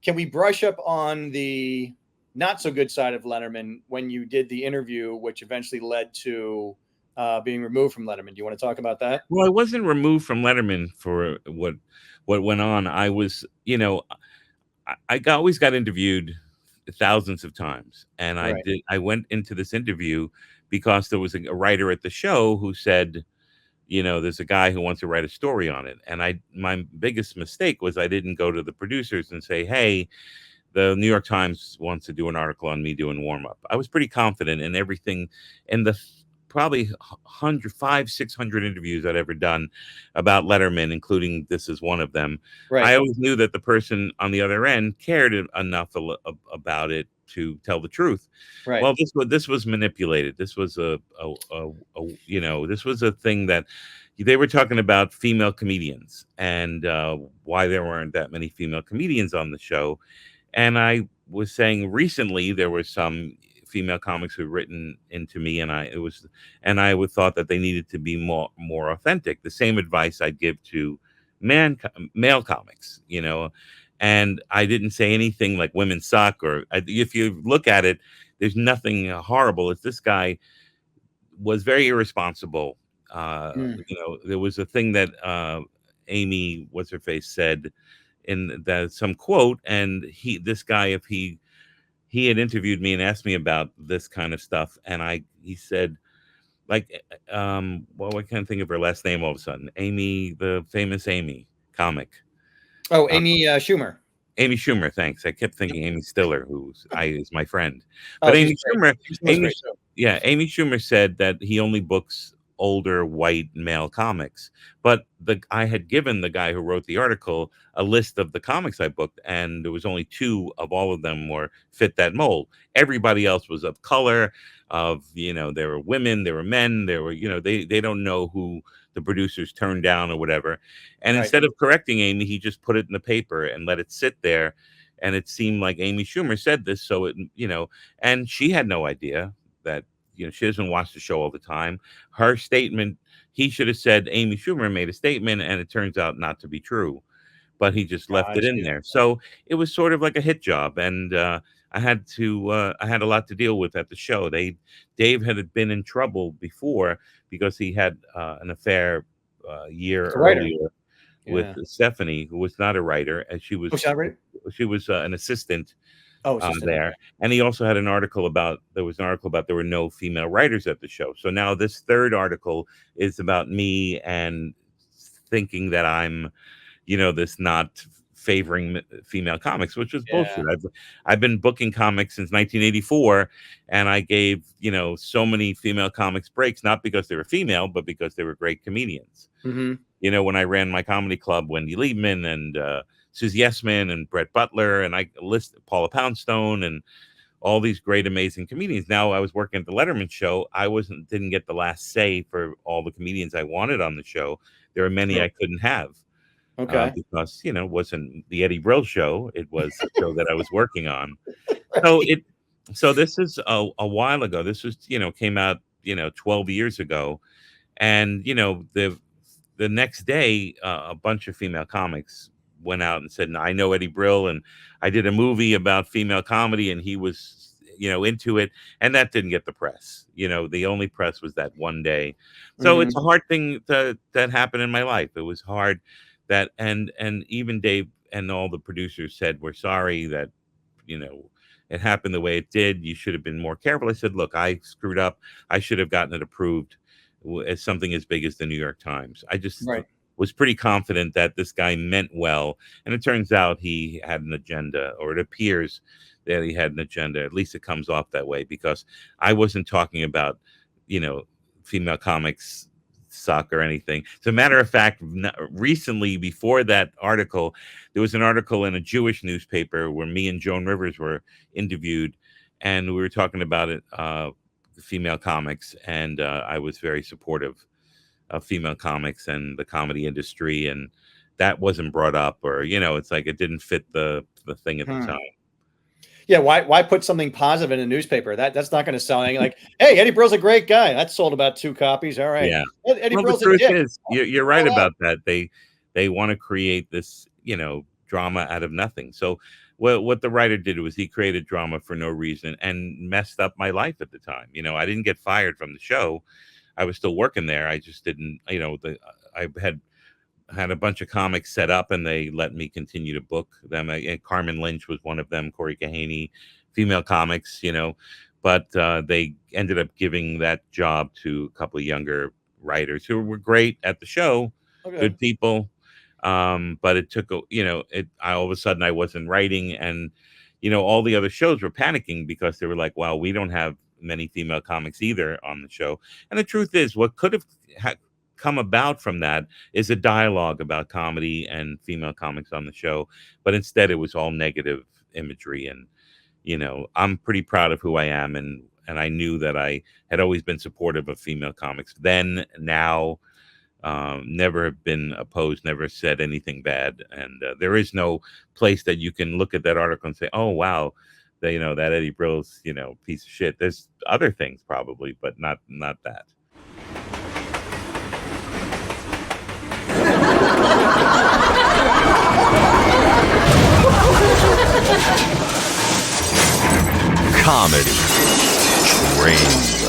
Can we brush up on the not so good side of Letterman when you did the interview, which eventually led to being removed from Letterman? Do you want to talk about that? Well, I wasn't removed from Letterman for what went on. I was, always got interviewed thousands of times, and Right. I went into this interview because there was a writer at the show who said, there's a guy who wants to write a story on it. And my biggest mistake was I didn't go to the producers and say, hey, the New York Times wants to do an article on me doing warm up. I was pretty confident in everything, and the probably 600 interviews I'd ever done about Letterman, including this is one of them. Right. I always knew that the person on the other end cared enough about it to tell the truth. Right. Well, this was manipulated. This was this was a thing that they were talking about female comedians and why there weren't that many female comedians on the show. And I was saying recently there were some female comics who written into me, and I would thought that they needed to be more authentic. The same advice I'd give to male comics, and I didn't say anything like women suck, or if you look at it, there's nothing horrible. It's this guy was very irresponsible. There was a thing that Amy, what's her face, said in that some quote, and this guy, if he had interviewed me and asked me about this kind of stuff, and he said, like, I can't think of her last name all of a sudden. Amy, the famous Amy comic. Oh, Amy Schumer. Amy Schumer, thanks. I kept thinking Amy Stiller, who is my friend. But Amy Schumer, Amy Schumer said that he only books older white male comics. But I had given the guy who wrote the article a list of the comics I booked, and there was only 2 of all of them fit that mold. Everybody else was of color, there were women, there were men, there were, they don't know who the producers turned down or whatever. And instead of correcting Amy, he just put it in the paper and let it sit there. And it seemed like Amy Schumer said this. So and she had no idea that, she doesn't watch the show all the time. Her statement, he should have said Amy Schumer made a statement, and it turns out not to be true, but he just left it in there. So it was sort of like a hit job. And, I had a lot to deal with at the show. Dave had been in trouble before because he had an affair a year earlier with Stephanie, who was not a writer, and she was an assistant there. And he also had an article about there were no female writers at the show. So now this third article is about me and thinking that I'm, this not favoring female comics, which was bullshit. I've been booking comics since 1984, and I gave so many female comics breaks, not because they were female, but because they were great comedians. When I ran my comedy club, Wendy Liebman and Susie Essman and Brett Butler, and I listed Paula Poundstone and all these great, amazing comedians. Now I was working at the Letterman show. I didn't get the last say for all the comedians I wanted on the show. There are many I couldn't have. Because it wasn't the Eddie Brill show; it was the show that I was working on. So this is a while ago. This was came out 12 years ago, and the next day a bunch of female comics went out and said, I know Eddie Brill, and I did a movie about female comedy, and he was into it, and that didn't get the press. The only press was that one day. So it's a hard thing that happened in my life. It was hard. That and even Dave and all the producers said, we're sorry that it happened the way it did. You should have been more careful. I said, look, I screwed up. I should have gotten it approved as something as big as the New York Times. I just was pretty confident that this guy meant well, and it turns out he had an agenda, or it appears that he had an agenda. At least it comes off that way, because I wasn't talking about female comics suck or anything. As a matter of fact, recently, before that article, there was an article in a Jewish newspaper where me and Joan Rivers were interviewed, and we were talking about it, female comics, and I was very supportive of female comics and the comedy industry, and that wasn't brought up, or it's like it didn't fit the thing at the time. Yeah, why put something positive in a newspaper? That's not going to sell anything. Like, hey, Eddie Brill's a great guy. That sold about 2 copies. All right. Yeah. Eddie Brill's the truth is, you're right about that. They want to create this, drama out of nothing. So what the writer did was he created drama for no reason and messed up my life at the time. I didn't get fired from the show. I was still working there. I just didn't, I had a bunch of comics set up and they let me continue to book them. Carmen Lynch was one of them, Corey Kahaney, female comics, but they ended up giving that job to a couple of younger writers who were great at the show, good people. But it took, all of a sudden I wasn't writing, and, all the other shows were panicking because they were like, well, we don't have many female comics either on the show. And the truth is, what could have come about from that is a dialogue about comedy and female comics on the show, but instead it was all negative imagery. And I'm pretty proud of who I am, and I knew that I had always been supportive of female comics then, now, never have been opposed, never said anything bad. And there is no place that you can look at that article and say, oh wow, that Eddie Brill's piece of shit. There's other things probably, but not that. Comedy Train.